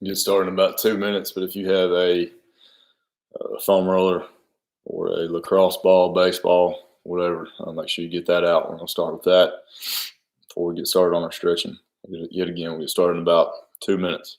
Get started in about 2 minutes. But if you have a foam roller or a lacrosse ball, baseball, whatever, make sure you get that out. We're going to start with that before we get started on our stretching. Yet again, we'll get started in about 2 minutes.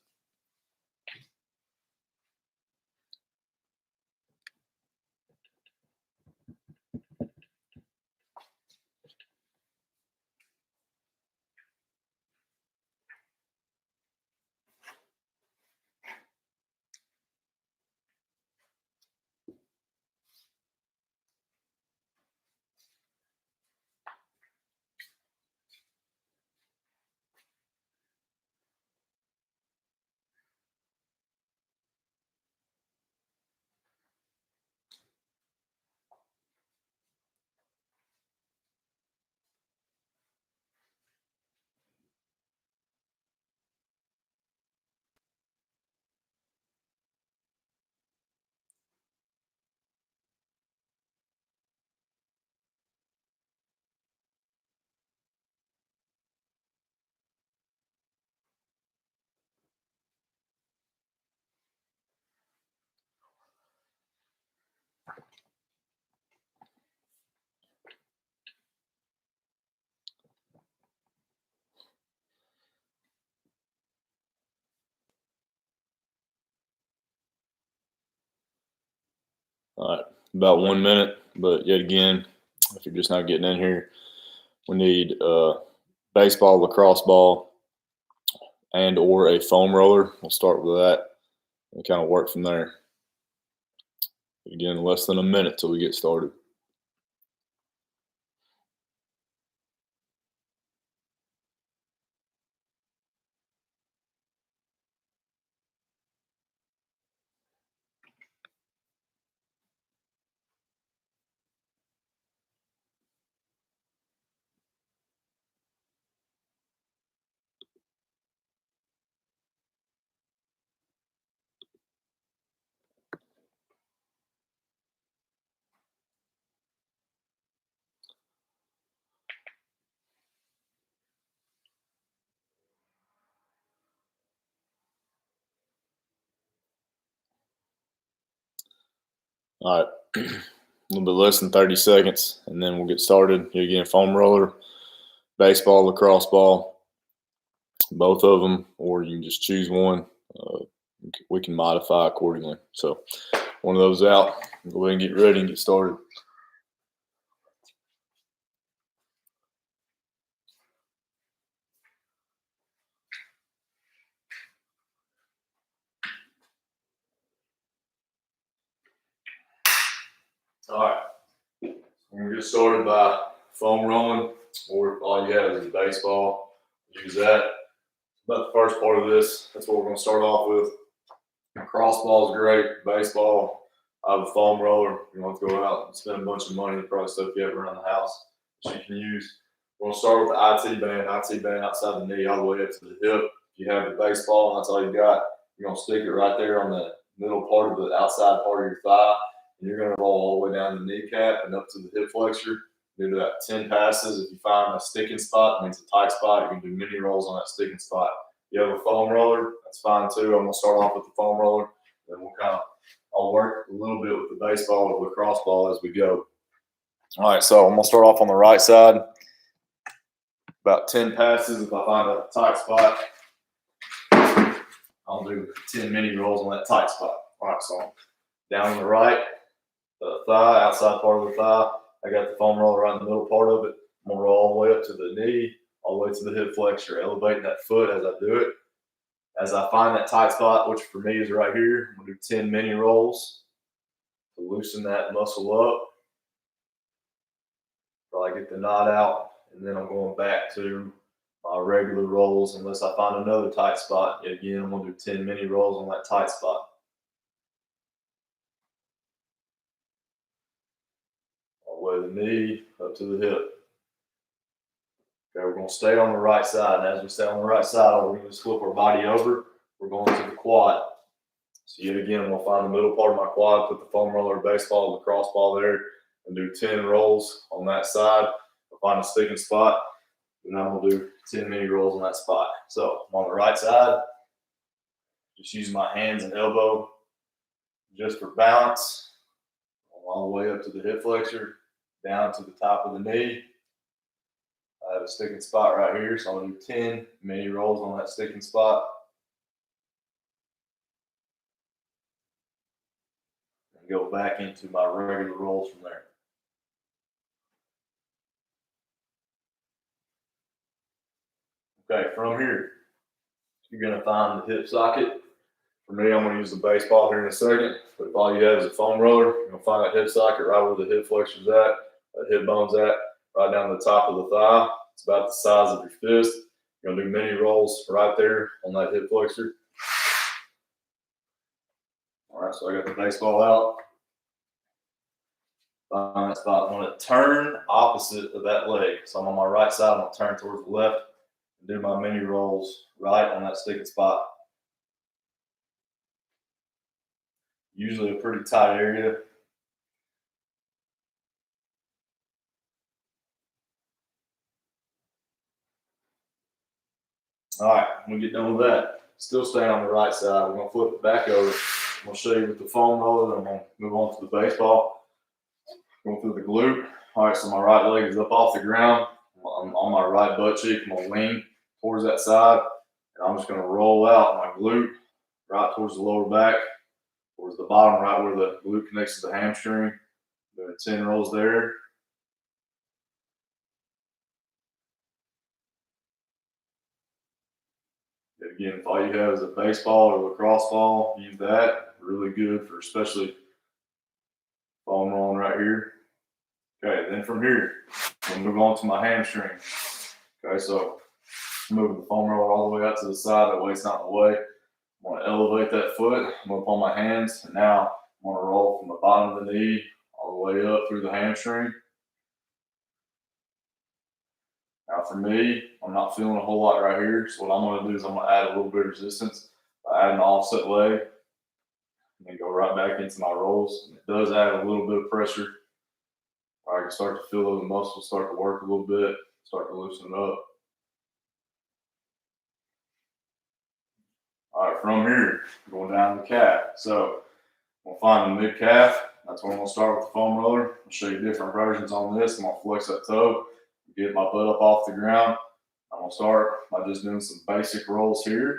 All right, about 1 minute. But yet again, if you're just not getting in here, we need baseball, lacrosse ball, and or a foam roller. We'll start with that and kind of work from there. Again, less than a minute till we get started. All right, a little bit less than 30 seconds, and then we'll get started. Here again, foam roller, baseball, lacrosse ball, both of them, or you can just choose one. We can modify accordingly. So one of those out. Go ahead and get ready and get started. All right, we're going to get started by foam rolling, or if all you have is a baseball, use that. About the first part of this, that's what we're going to start off with. Crossball is great. Baseball, I have a foam roller. You don't have to go out and spend a bunch of money. Probably stuff you have around the house that you can use. We're going to start with the IT band outside the knee all the way up to the hip. If you have the baseball and that's all you got, you're going to stick it right there on the middle part of the outside part of your thigh. And you're going to roll all the way down the kneecap and up to the hip flexor. Do that 10 passes. If you find a sticking spot, it means a tight spot, you can do mini rolls on that sticking spot. You have a foam roller, that's fine too. I'm gonna start off with the foam roller, then I'll work a little bit with the baseball or lacrosse ball as we go. All right, so I'm gonna start off on the right side. About 10 passes. If I find a tight spot, I'll do 10 mini rolls on that tight spot. All right, so down on the right, the thigh, outside part of the thigh. I got the foam roller right in the middle part of it. I'm gonna roll all the way up to the knee, all the way to the hip flexor, elevating that foot as I do it. As I find that tight spot, which for me is right here, I'm gonna do 10 mini rolls to loosen that muscle up. Till I get the knot out, and then I'm going back to my regular rolls unless I find another tight spot. Again, I'm gonna do 10 mini rolls on that tight spot. All the way to the knee, up to the hip. Okay, we're going to stay on the right side. And as we stay on the right side, we're going to flip our body over. We're going to the quad. So yet again, I'm going to find the middle part of my quad, put the foam roller, baseball, lacrosse ball there, and do 10 rolls on that side. I'll find a sticking spot, and I'm going to do 10 mini rolls on that spot. So I'm on the right side. Just use my hands and elbow just for balance, all the way up to the hip flexor, down to the top of the knee. I have a sticking spot right here, so I'm gonna do 10 mini rolls on that sticking spot. And go back into my regular rolls from there. Okay, from here, you're gonna find the hip socket. For me, I'm gonna use the baseball here in a second, but if all you have is a foam roller, you're gonna find that hip socket right where the hip flexor's at, that hip bone's at, right down the top of the thigh. It's about the size of your fist. You're gonna do mini rolls right there on that hip flexor. All right, so I got the baseball out. Find that spot. I'm gonna turn opposite of that leg. So I'm on my right side, I'm gonna turn towards the left and do my mini rolls right on that sticking spot. Usually a pretty tight area. All right, when we get done with that, still staying on the right side, we're gonna flip it back over. I'm gonna show you with the foam roller, then I'm gonna move on to the baseball. Going through the glute. All right, so my right leg is up off the ground. I'm on my right butt cheek. I'm gonna lean towards that side, and I'm just gonna roll out my glute right towards the lower back, towards the bottom, right where the glute connects to the hamstring. Doing 10 rolls there. Again, if all you have is a baseball or lacrosse ball, use that. Really good for especially foam rolling right here. Okay, then from here, we'll move on to my hamstring. Okay, so moving the foam roller all the way out to the side, that way it's not in the way. I'm gonna elevate that foot, I'm gonna put on my hands, and now I'm gonna roll from the bottom of the knee all the way up through the hamstring. Now for me, I'm not feeling a whole lot right here, so what I'm gonna do is I'm gonna add a little bit of resistance by adding an offset leg, and then go right back into my rolls. And it does add a little bit of pressure. I can start to feel those muscles start to work a little bit, start to loosen up. All right, from here, going down the calf. So we'll find the mid calf. That's where I'm gonna start with the foam roller. I'll show you different versions on this. I'm gonna flex that toe, get my butt up off the ground. I'm gonna start by just doing some basic rolls here.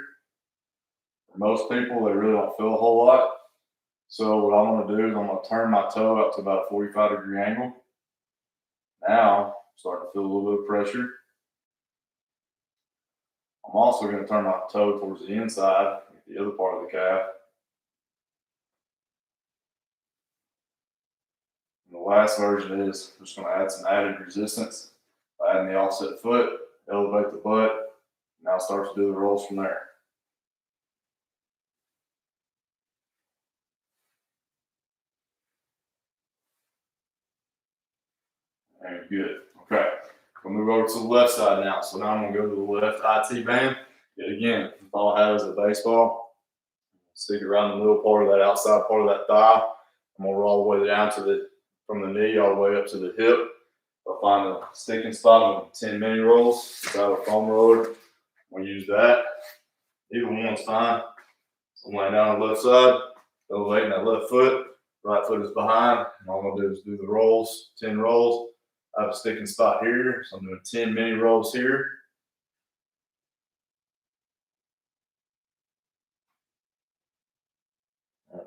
For most people, they really don't feel a whole lot. So what I'm gonna do is I'm gonna turn my toe up to about a 45-degree angle. Now, starting to feel a little bit of pressure. I'm also going to turn my toe towards the inside, the other part of the calf. And the last version is I'm just going to add some added resistance by adding the offset foot, elevate the butt. Now start to do the rolls from there. And good. Okay. We'll move over to the left side now. So now I'm going to go to the left IT band. Yet again, if all I have is a baseball, stick it around the middle part of that outside part of that thigh. I'm going to roll all the way down to from the knee all the way up to the hip. I'll find a sticking spot of 10 mini rolls. If I have a foam roller, we'll use that. Either one's fine. So I'm laying down on the left side, elevating that left foot. Right foot is behind. And all I'm going to do is do the rolls, 10 rolls. I have a sticking spot here, so I'm doing 10 mini rolls here.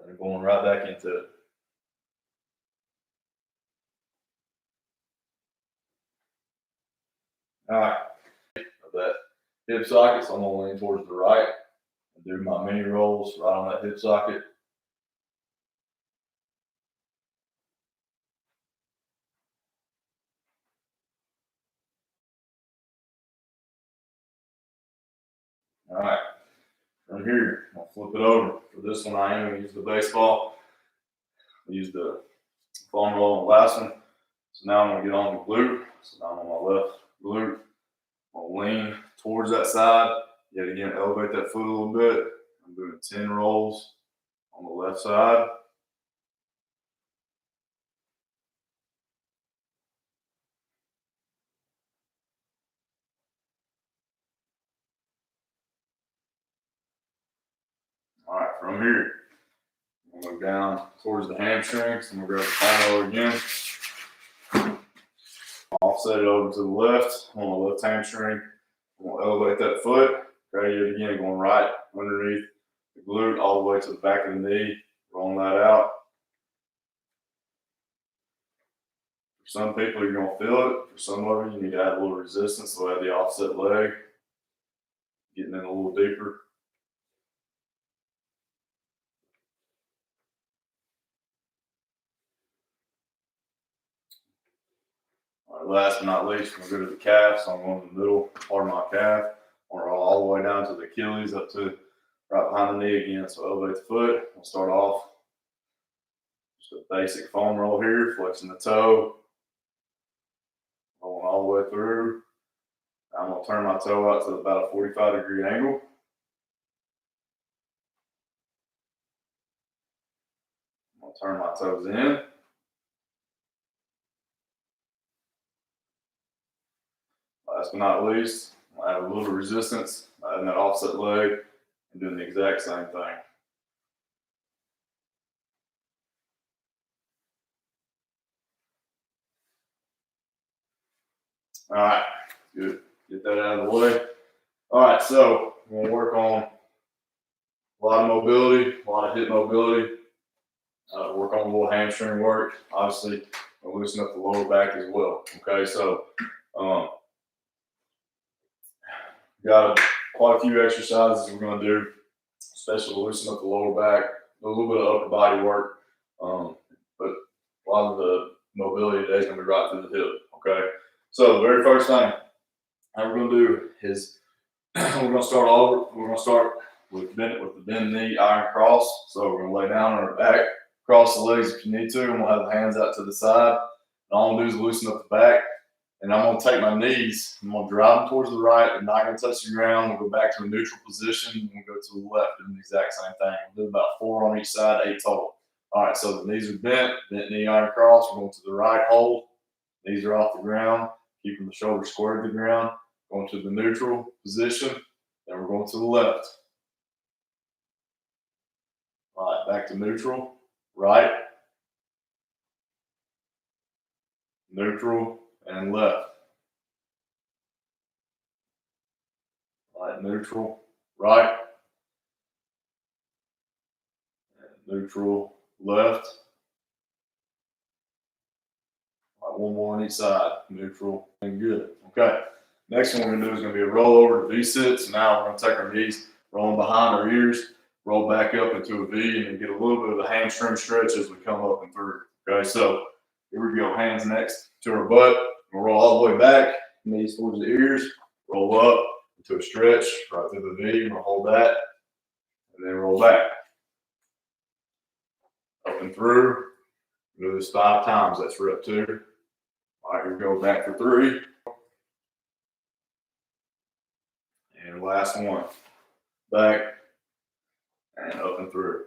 And going right back into it. All right. That hip socket, so I'm going to lean towards the right and do my mini rolls right on that hip socket. All right. From here, I'll flip it over. For this one, I am going to use the baseball. I use the foam roll on the last one. So now I'm going to get on the glute. So now I'm on my left glute. I'm going to lean towards that side. Yet again, elevate that foot a little bit. I'm doing 10 rolls on the left side. All right, from here, I'm gonna go down towards the hamstrings. I'm gonna grab the foam roller again. Offset it over to the left on the left hamstring. I'm gonna elevate that foot. Okay, yet again, going right underneath the glute all the way to the back of the knee. Rolling that out. For some people, you're gonna feel it. For some of you need to add a little resistance. So add the offset leg, getting in a little deeper. All right, last but not least, we're gonna go to the calf. So I'm going to the middle part of my calf. I'm gonna roll all the way down to the Achilles, up to right behind the knee again. So elevate the foot. We'll start off just a basic foam roll here, flexing the toe, rolling all the way through. I'm gonna turn my toe out to about a 45-degree angle. I'm gonna turn my toes in. Last but not least, I have a little resistance, adding that offset leg and doing the exact same thing. All right, good. Get that out of the way. All right, so we're gonna work on a lot of mobility, a lot of hip mobility. Work on a little hamstring work. Obviously, we'll loosen up the lower back as well. Okay, so got quite a few exercises we're going to do, especially to loosen up the lower back, a little bit of upper body work. But a lot of the mobility today is going to be right through the hip. Okay, so the very first thing we're going to do is we're going to start over. We're going to start with the bend knee iron cross. So we're going to lay down on our back, cross the legs if you need to, and we'll have the hands out to the side. And all I'm going to do is loosen up the back. And I'm going to take my knees, I'm going to drive them towards the right. They're not going to touch the ground. We'll go back to a neutral position. And we'll go to the left, doing the exact same thing. We'll do about 4 on each side, 8 total. All right, so the knees are bent knee iron cross. We're going to the right hold. Knees are off the ground, keeping the shoulders square to the ground. Going to the neutral position. Then we're going to the left. All right, back to neutral, right, neutral, and left. Right, neutral, right, and neutral, left. Right, one more on each side, neutral, and good. Okay, next one we're going to do is going to be a roll over to V-sits. Now we're going to take our knees, roll them behind our ears, roll back up into a V, and then get a little bit of a hamstring stretch as we come up and through. Okay, so here we go, hands next to our butt. We'll roll all the way back, knees towards the ears, roll up into a stretch right through the V. We'll hold that, and then roll back. Up and through. Do this 5 times. That's rep 2. All right, here we go. Back for 3. And last one. Back and up and through.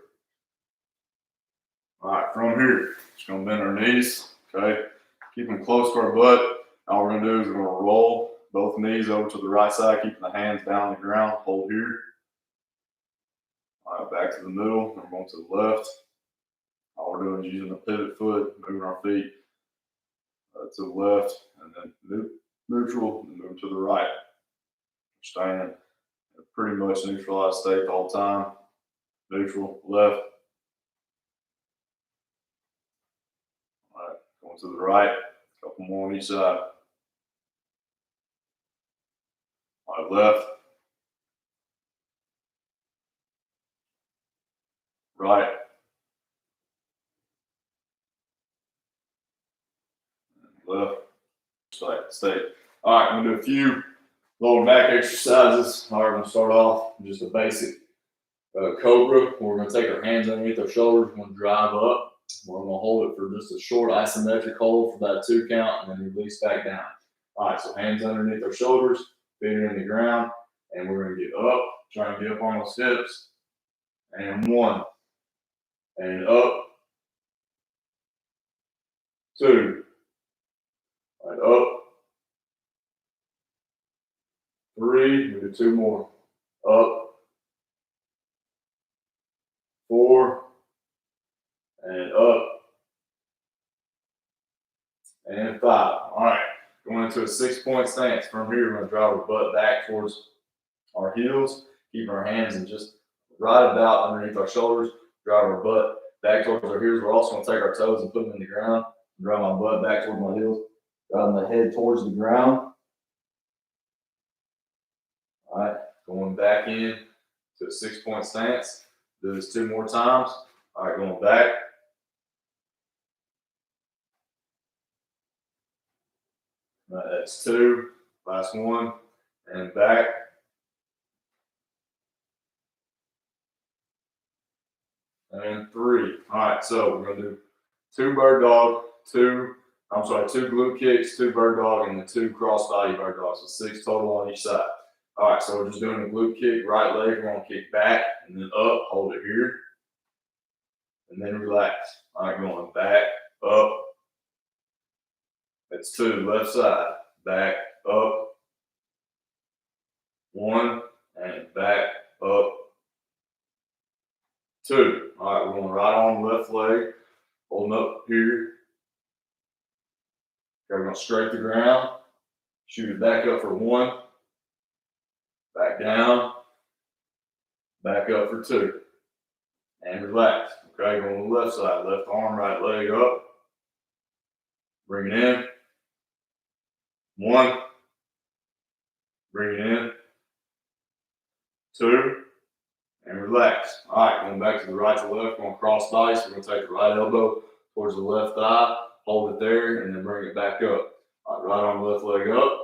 All right, from here, just gonna bend our knees. Okay, keep them close to our butt. All we're gonna do is we're gonna roll both knees over to the right side, keeping the hands down on the ground. Hold here. All right, back to the middle. We're going to the left. All we're doing is using the pivot foot, moving our feet to the left, and then neutral, and move to the right. Staying in a pretty much neutralized state the whole time. Neutral, left. All right, going to the right. A couple more on each side. All right, left. Right. Left. Stay. All right, I'm going to do a few lower back exercises. All right, we're going to start off with just a basic cobra. We're going to take our hands underneath our shoulders. We're going to drive up. We're going to hold it for just a short isometric hold for that 2 count, and then release back down. All right, so hands underneath our shoulders, feet are in the ground, and we're going to get up, try and get up on those hips, and 1, and up, 2, right, up, 3, we do 2 more, up, 4, and up, and 5. All right, going into a 6-point stance. From here, we're going to drive our butt back towards our heels, keeping our hands in just right about underneath our shoulders, drive our butt back towards our heels. We're also going to take our toes and put them in the ground, drive my butt back towards my heels, drive my head towards the ground. All right, going back in to a 6-point stance. Do this 2 more times. All right, going back. All right, that's 2. Last one, and back. And 3. All right, so we're gonna do 2 bird dog, 2 glute kicks, 2 bird dog, and then 2 cross body bird dogs. So 6 total on each side. All right, so we're just doing a glute kick, right leg. We're gonna kick back and then up, hold it here, and then relax. All right, going back, up. That's 2, left side, back, up. 1, and back, up. 2. All right, we're going right arm, left leg, holding up here. Okay, we're going to straight the ground, shoot it back up for 1, back down, back up for 2, and relax. Okay, going to the left side, left arm, right leg up, bring it in, 1, bring it in, 2, and relax. All right, going back to the right to left, going cross body. So we're going to take the right elbow towards the left thigh, hold it there, and then bring it back up. All right, right arm, left leg up.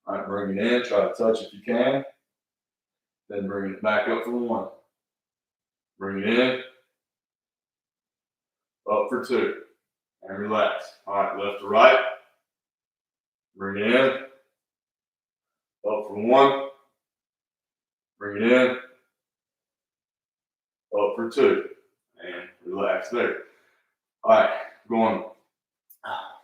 All right, bring it in, try to touch if you can. Then bring it back up for 1. Bring it in, up for 2, and relax. All right, left to right. Bring it in, up for 1. Bring it in, up for 2, and relax there. All right, going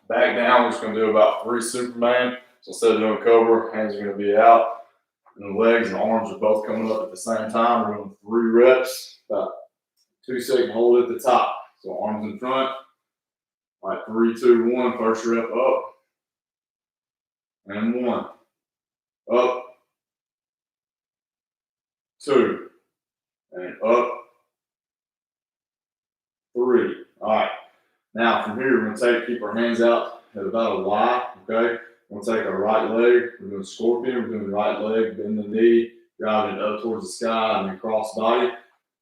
back down. We're just going to do about 3 Superman. So instead of doing Cobra, hands are going to be out, and the legs and arms are both coming up at the same time. We're doing 3 reps, about 2-second hold at the top. So arms in front. All right, 3, 2, 1. First rep up, and 1, up, 2, and up, 3. All right. Now from here, we're going to keep our hands out at about a Y. Okay. We're going to take our right leg. We're doing scorpion. We're doing the right leg, bend the knee, driving it up towards the sky, and then cross body.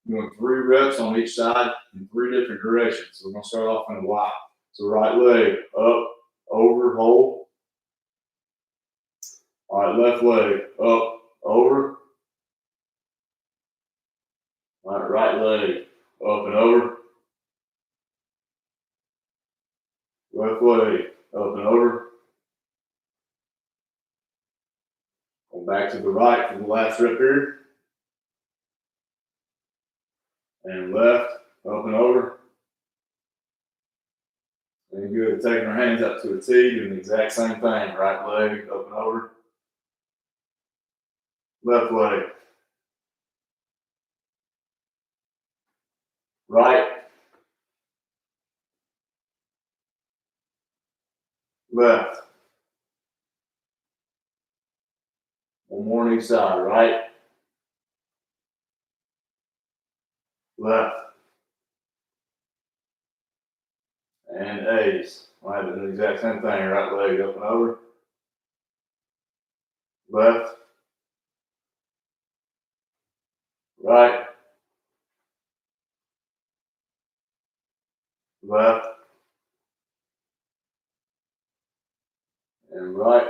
We're doing 3 reps on each side in 3 different directions. So we're going to start off in a Y. So right leg up, over, hold. All right, left leg up, over. All right, right leg up and over. Left leg up and over. Go back to the right for the last rep here. And left, up and over. And good. Taking our hands up to a T, doing the exact same thing. Right leg up and over. Left leg. Right. Left. One more on each side. Right. Left. And A's. All right, doing the exact same thing. Right leg up and over. Left. Right. Left. And right.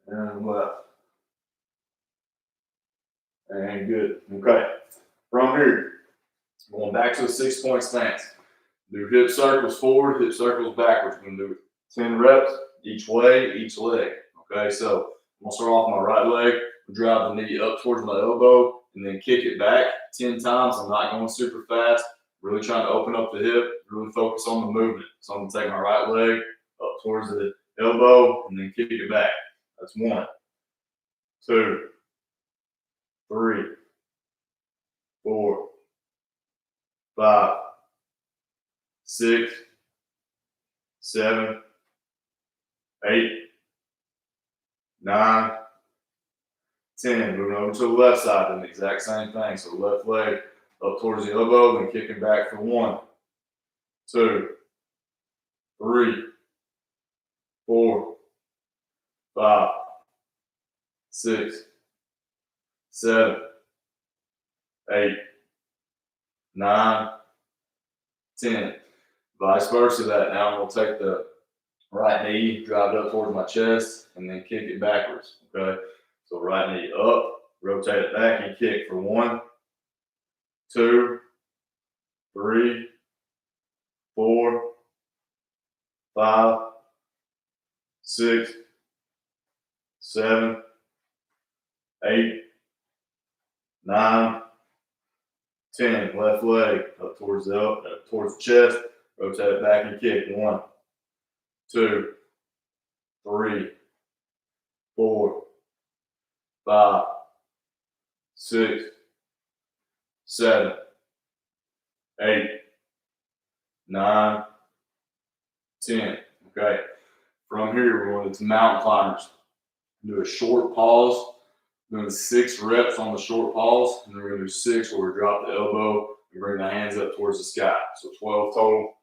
And left. And good. Okay. From here, going back to a 6-point stance. Do hip circles forward, hip circles backwards. We're going to do 10 reps each way, each leg. Okay, so I'm going to start off my right leg. Drive the knee up towards my elbow and then kick it back 10 times. I'm not going super fast. Really trying to open up the hip, really focus on the movement. So I'm going to take my right leg up towards the elbow and then kick it back. That's 1, 2, 3, 4, 5, 6, 7, 8, 9, 10. Moving over to the left side, doing the exact same thing. So left leg up towards the elbow, then kicking back for 1, 2, 3, 4, 5, 6, 7, 8, 9, 10. Vice versa that. Now I'm going to take the right knee, drive it up towards my chest, and then kick it backwards. Okay? So right knee up, rotate it back, and kick for 1, 2, 3, 4, 5, 6, 7, 8, 9, 10. Left leg up towards the chest, rotate it back and kick. 1, 2, 3, 4, 5, 6, 7, 8, 9, 10. Okay. From here, we're going to mountain climbers. Do a short pause. Doing 6 reps on the short pause, and then we're going to do 6 where we drop the elbow and bring the hands up towards the sky. So 12 total.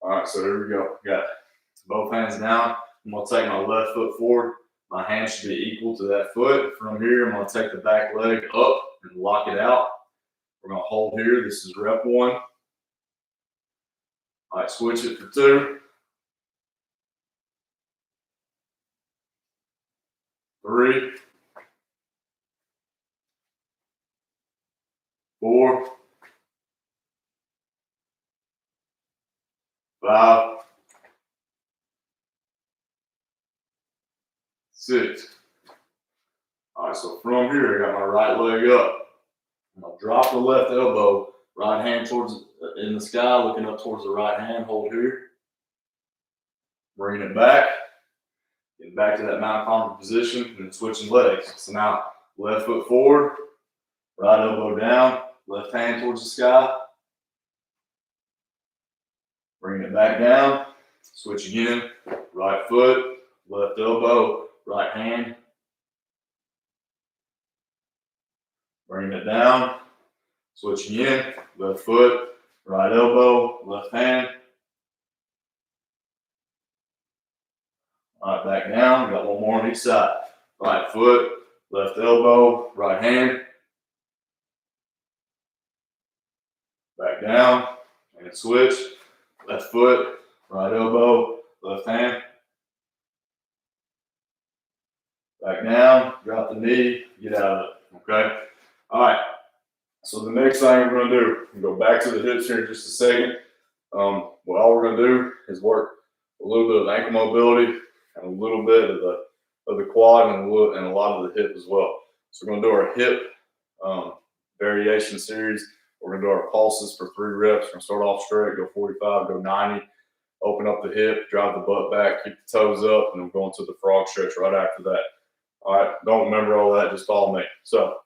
All right, so here we go. Got both hands down. I'm going to take my left foot forward. My hands should be equal to that foot. From here, I'm going to take the back leg up and lock it out. We're going to hold here. This is rep 1. All right, switch it for 2. 3. 4. 5. 6. All right, so from here, I got my right leg up. I'll drop the left elbow, right hand towards in the sky, looking up towards the right hand. Hold here. Bringing it back. Getting back to that mountain climber position, and then switching legs. So now left foot forward, right elbow down, left hand towards the sky. Bringing it back down. Switch again. Right foot, left elbow, right hand. Bringing it down. Switch again. Left foot, right elbow, left hand. All right, back down. We got one more on each side. Right foot, left elbow, right hand. Back down and switch. Left foot, right elbow, left hand. Back down, drop the knee, get out of it. Okay? All right. So the next thing we're going to do, we'll go back to the hips here in just a second. All we're going to do is work a little bit of ankle mobility and a little bit of the quad and a lot of the hip as well. So we're going to do our hip variation series. We're going to do our pulses for 3 reps. We're going to start off straight, go 45, go 90, open up the hip, drive the butt back, keep the toes up, and then we're going to the frog stretch right after that. All right, don't remember all that, just follow me. So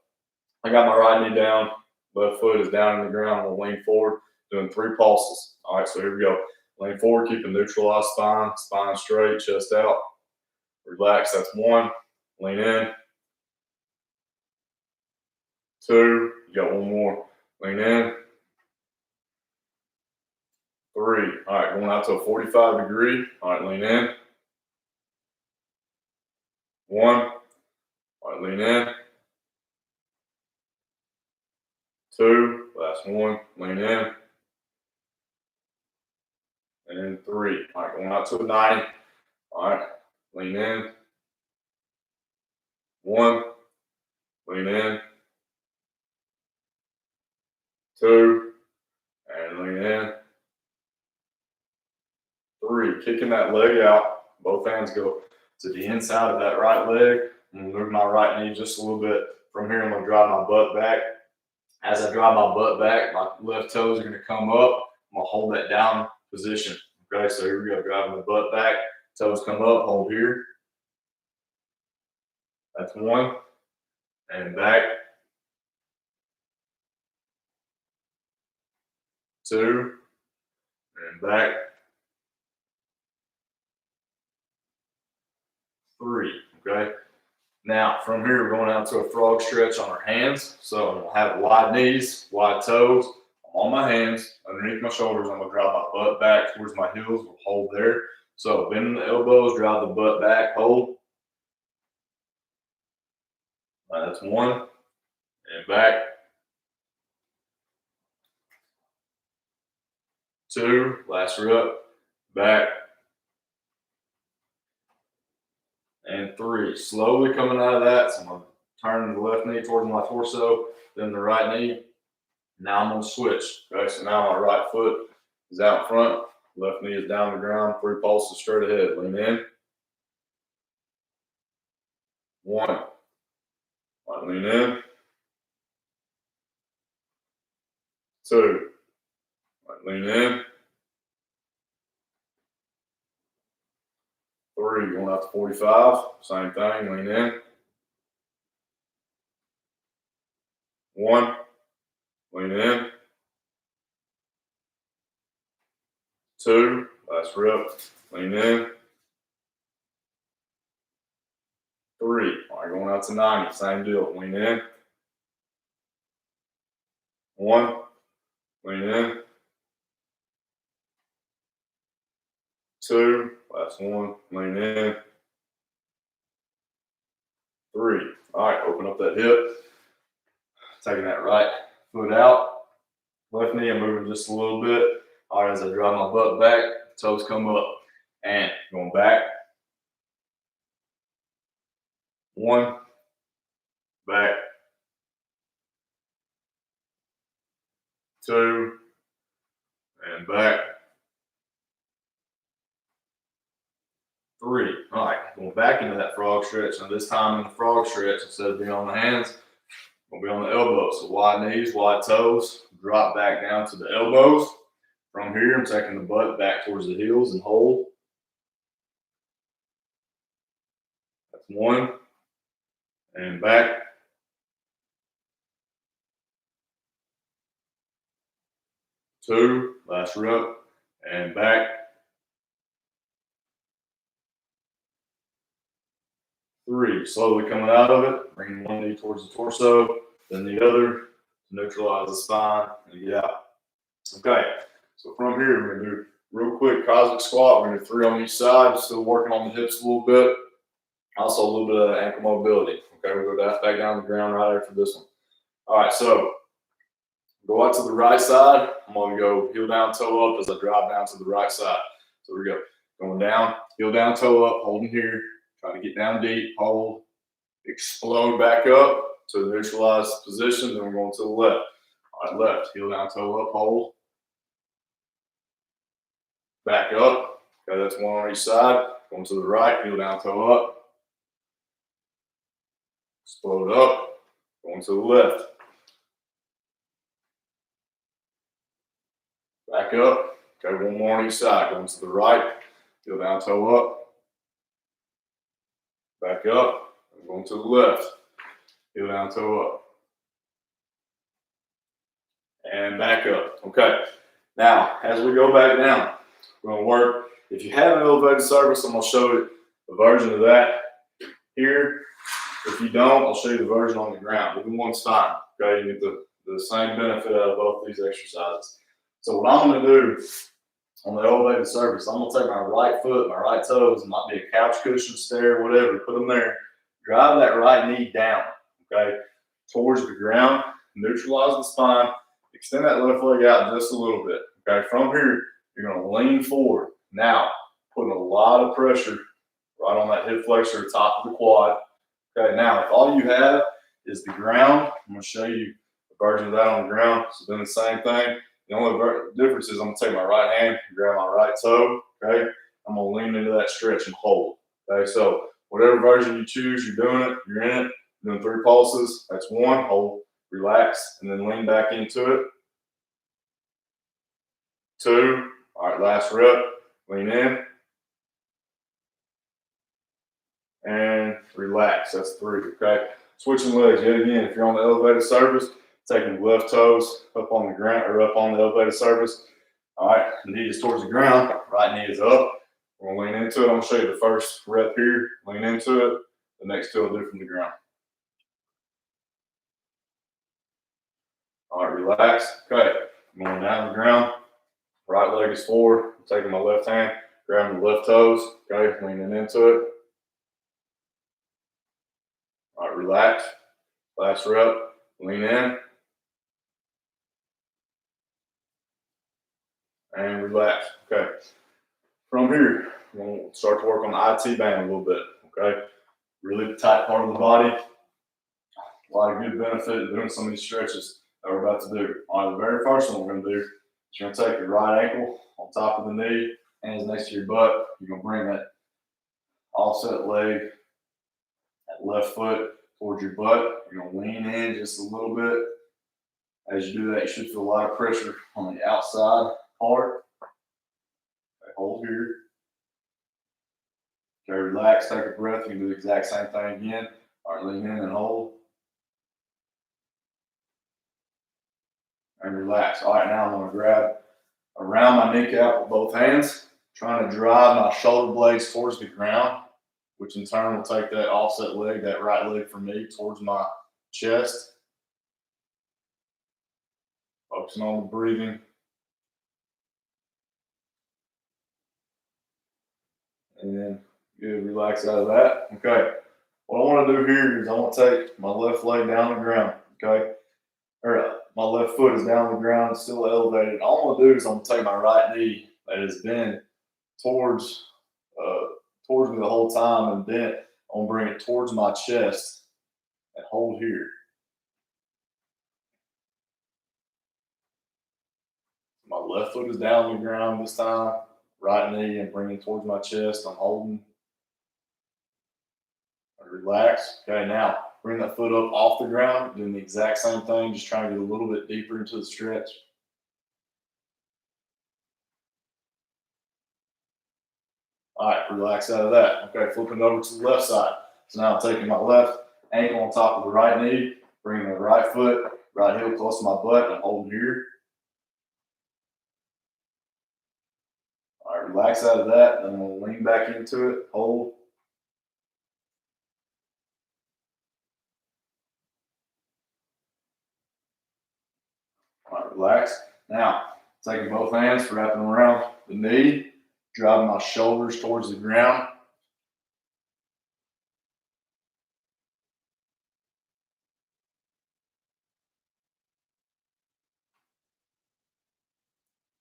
I got my right knee down, left foot is down in the ground. I'm going to lean forward, doing 3 pulses. All right, so here we go. Lean forward, keep a neutralized spine, spine straight, chest out. Relax, that's 1. Lean in. 2, you got 1 more. Lean in. 3. All right, going out to a 45 degree. All right, lean in. 1. All right, lean in. 2. Last 1. Lean in. And 3. All right, going out to a 90. All right, lean in. 1. Lean in. 2. And lean in. 3. Kicking that leg out. Both hands go to the inside of that right leg. I'm going to move my right knee just a little bit. From here, I'm going to drive my butt back. As I drive my butt back, my left toes are going to come up. I'm going to hold that down position. Okay, so here we go. Driving the butt back. Toes come up. Hold here. That's 1. And back. 2, and back, 3, okay? Now, from here, we're going out to a frog stretch on our hands. So I'm gonna have wide knees, wide toes. I'm on my hands, underneath my shoulders. I'm gonna drive my butt back towards my heels. We'll hold there. So bending the elbows, drive the butt back, hold. That's 1, and back, 2, last rep, back, and 3. Slowly coming out of that. So I'm gonna turn the left knee towards my torso, then the right knee. Now I'm gonna switch. Okay, so now my right foot is out front, left knee is down the ground, 3 pulses straight ahead. Lean in. 1. Right, lean in. 2. Right, lean in. 3. Going out to 45. Same thing. Lean in. 1. Lean in. 2. Last rep. Lean in. 3. All right, going out to 90. Same deal. Lean in. 1. Lean in. 2. Last one. Lean in. 3. All right, open up that hip. Taking that right foot out. Left knee, I'm moving just a little bit. All right, as I drive my butt back, toes come up. And going back. 1. Back. 2. And back. 3. All right, going back into that frog stretch. And this time in the frog stretch, instead of being on the hands, we'll be on the elbows. So wide knees, wide toes. Drop back down to the elbows. From here, I'm taking the butt back towards the heels and hold. That's 1. And back. 2. Last rep. And back. 3. Slowly coming out of it. Bringing one knee towards the torso, then the other to neutralize the spine and get out. Okay. So from here, we're going to do real quick cosmic squat. We're going to do 3 on each side. Still working on the hips a little bit. Also a little bit of ankle mobility. Okay, we'll go back down to the ground right after this one. All right, so go out to the right side. I'm going to go heel down, toe up as I drive down to the right side. So we go. Going down, heel down, toe up, holding here. Try to get down deep, hold, explode back up to the neutralized position. Then we're going to the left. All right, left, heel down, toe up, hold. Back up. Okay, that's 1 on each side. Going to the right, heel down, toe up. Explode up. Going to the left. Back up. Okay, 1 more on each side. Going to the right, heel down, toe up. Back up. I'm going to the left. Heel down, toe up. And back up. Okay. Now, as we go back down, we're going to work. If you have an elevated surface, I'm going to show you a version of that here. If you don't, I'll show you the version on the ground. Either one's fine. Okay, you get the same benefit out of both these exercises. So what I'm going to do on the elevated surface, I'm going to take my right foot, my right toes, it might be a couch cushion, stair, whatever, put them there. Drive that right knee down, okay, towards the ground, neutralize the spine, extend that left leg out just a little bit. Okay, from here, you're going to lean forward. Now, putting a lot of pressure right on that hip flexor, top of the quad. Okay, now if all you have is the ground, I'm going to show you a version of that on the ground. So doing the same thing. The only difference is I'm going to take my right hand, grab my right toe. Okay, I'm going to lean into that stretch and hold. Okay, so whatever version you choose, you're doing it, you're in it. Doing 3 pulses. That's 1. Hold, relax, and then lean back into it. 2. All right, last rep. Lean in. And relax. That's 3. Okay. Switching legs yet again. If you're on the elevated surface, Taking the left toes up on the ground or up on the elevated surface. All right, knee is towards the ground, right knee is up. We're gonna lean into it. I'm gonna show you the first rep here. Lean into it. The next two will do from the ground. All right, relax. Okay, I'm going down the ground. Right leg is forward. I'm taking my left hand, grabbing the left toes. Okay, leaning into it. All right, relax. Last rep. Lean in and relax. Okay. From here, we're going to start to work on the IT band a little bit. Okay. Really tight part of the body. A lot of good benefit in doing some of these stretches that we're about to do. All right, the very first one we're going to do is you're going to take your right ankle on top of the knee, hands next to your butt. You're going to bring that offset leg, that left foot towards your butt. You're going to lean in just a little bit. As you do that, you should feel a lot of pressure on the outside part. Okay, hold here. Okay, relax, take a breath. You can do the exact same thing again. All right, lean in and hold. And relax. All right, now I'm going to grab around my kneecap with both hands, trying to drive my shoulder blades towards the ground, which in turn will take that offset leg, that right leg for me, towards my chest. Focusing on the breathing. And then good, relax out of that. Okay. What I want to do here is I want to take my left leg down the ground. Okay. Or my left foot is down the ground, it's still elevated. All I'm gonna do is I'm gonna take my right knee that has been towards towards me the whole time and bent. I'm gonna bring it towards my chest and hold here. My left foot is down the ground this time. Right knee and bring it towards my chest. I'm holding. Relax. Okay, now bring that foot up off the ground, doing the exact same thing, just trying to get a little bit deeper into the stretch. All right, relax out of that. Okay, flipping over to the left side. So now I'm taking my left ankle on top of the right knee, bringing the right foot, right heel close to my butt, and holding here. All right, relax out of that. Then we'll lean back into it, hold. All right, relax. Now, taking both hands, wrapping around the knee, driving my shoulders towards the ground.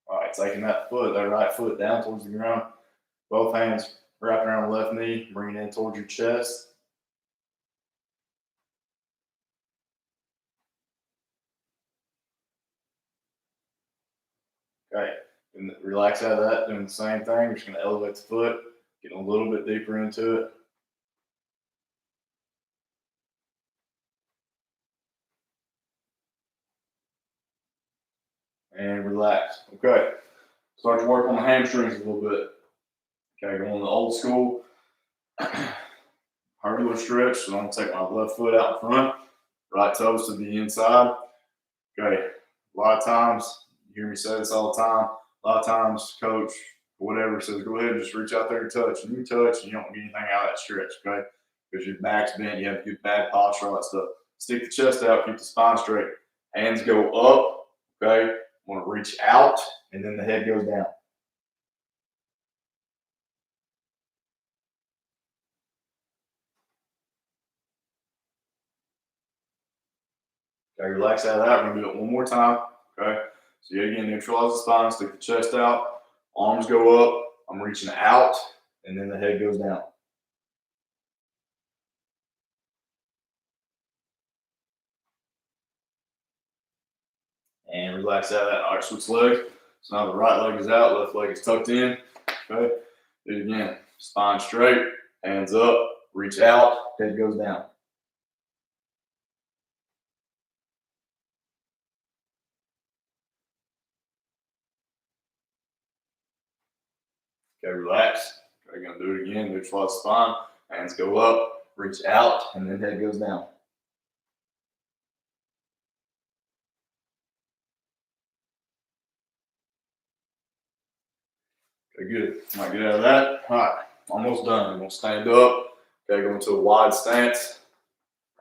All right, taking that right foot down towards the ground. Both hands wrapping around the left knee, bringing it in towards your chest. Okay, and relax out of that, doing the same thing. We're just going to elevate the foot, get a little bit deeper into it. And relax. Okay, start to work on the hamstrings a little bit. Okay, going the old school hurdler stretch. So I'm going to take my left foot out in front, right toes to the inside. Okay, a lot of times, you hear me say this all the time, a lot of times, coach, whatever, says, go ahead and just reach out there and touch. And you touch, and you don't get anything out of that stretch, okay? Because your back's bent, you have good bad posture, all that stuff. Stick the chest out, keep the spine straight. Hands go up, okay? Want to reach out, and then the head goes down. Okay, relax out of that. We're going to do it one more time, okay? So yet again, neutralize the spine, stick the chest out, arms go up, I'm reaching out, and then the head goes down. And relax out of that. All right, switch legs. So now the right leg is out, left leg is tucked in. Okay, do it again. Spine straight, hands up, reach out, head goes down. Okay, relax. Okay, gonna do it again. Neutralize the spine. Hands go up, reach out, and then head goes down. Okay, good. All right, get out of that. All right, almost done. I'm gonna stand up. Okay, go into a wide stance.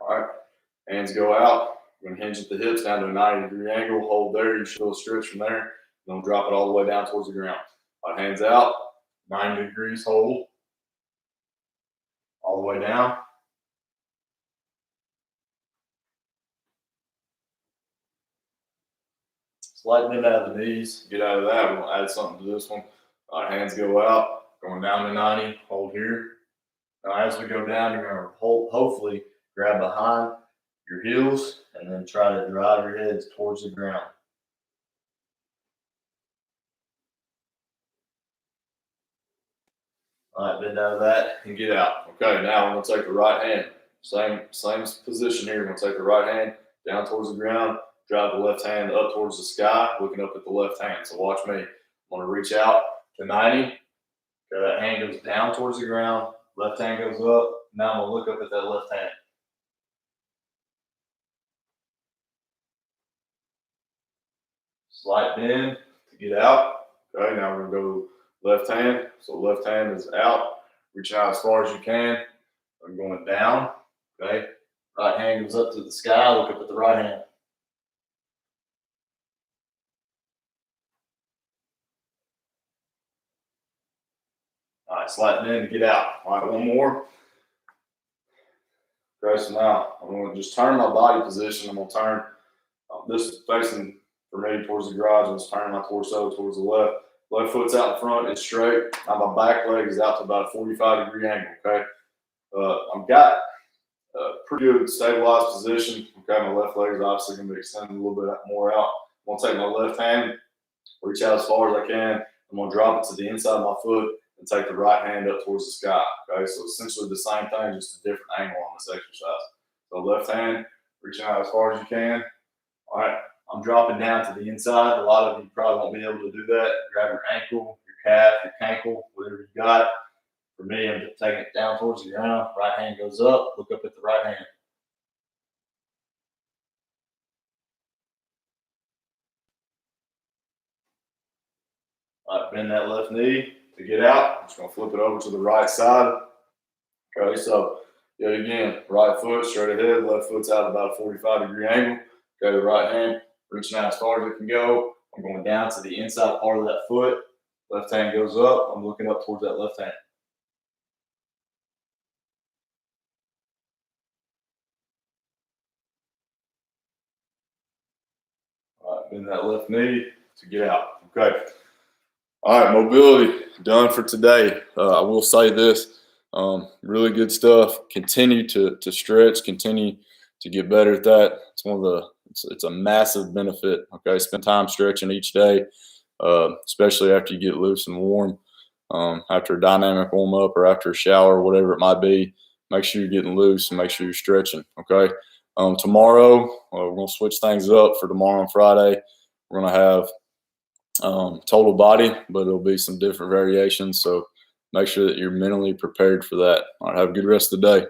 All right, hands go out. We're gonna hinge at the hips down to a 90-degree angle. Hold there. You should feel a stretch from there. Then drop it all the way down towards the ground. All right, hands out. 90 degrees. Hold all the way down. Slight bend out of the knees. Get out of that. We're gonna add something to this one. All right, hands go out. Going down to 90. Hold here. Now, as we go down, you're gonna hopefully grab behind your heels and then try to drive your heads towards the ground. All right, bend out of that and get out. Okay, now we're gonna take the right hand. Same position here. We're gonna take the right hand down towards the ground, drive the left hand up towards the sky, looking up at the left hand. So watch me. I'm gonna reach out to 90. Okay, that hand goes down towards the ground, left hand goes up. Now I'm gonna look up at that left hand. Slight bend to get out. Okay, now we're gonna go left hand. So left hand is out. Reach out as far as you can. I'm going down. Okay. Right hand goes up to the sky. Look up at the right hand. All right, slight bend to get out. All right, one more. Okay, so now I'm going to just turn my body position. I'm going to turn this facing for me towards the garage. I'm just turning my torso towards the left. Left foot's out in front. It's straight. Now my back leg is out to about a 45-degree angle. Okay. I've got a pretty good stabilized position. Okay, my left leg is obviously going to be extended a little bit more out. I'm going to take my left hand, reach out as far as I can. I'm going to drop it to the inside of my foot and take the right hand up towards the sky. Okay, so essentially the same thing, just a different angle on this exercise. So left hand, reaching out as far as you can. All right, I'm dropping down to the inside. A lot of you probably won't be able to do that. Grab your ankle, your calf, your cankle, whatever you got. For me, I'm just taking it down towards the ground. Right hand goes up. Look up at the right hand. All right, bend that left knee to get out. I'm just going to flip it over to the right side. Okay, so yet again, right foot straight ahead, left foot's out about a 45-degree angle. Okay, the right hand reaching out as far as it can go. I'm going down to the inside part of that foot. Left hand goes up. I'm looking up towards that left hand. All right, bend that left knee to get out. Okay. All right, mobility done for today. I will say this, really good stuff. Continue to stretch, continue to get better at that. It's one of the, it's a massive benefit. Okay, spend time stretching each day, especially after you get loose and warm, after a dynamic warm up or after a shower, whatever it might be. Make sure you're getting loose and make sure you're stretching. Okay. Tomorrow, we're gonna switch things up for tomorrow and Friday. We're gonna have total body, but it'll be some different variations. So make sure that you're mentally prepared for that. All right, have a good rest of the day.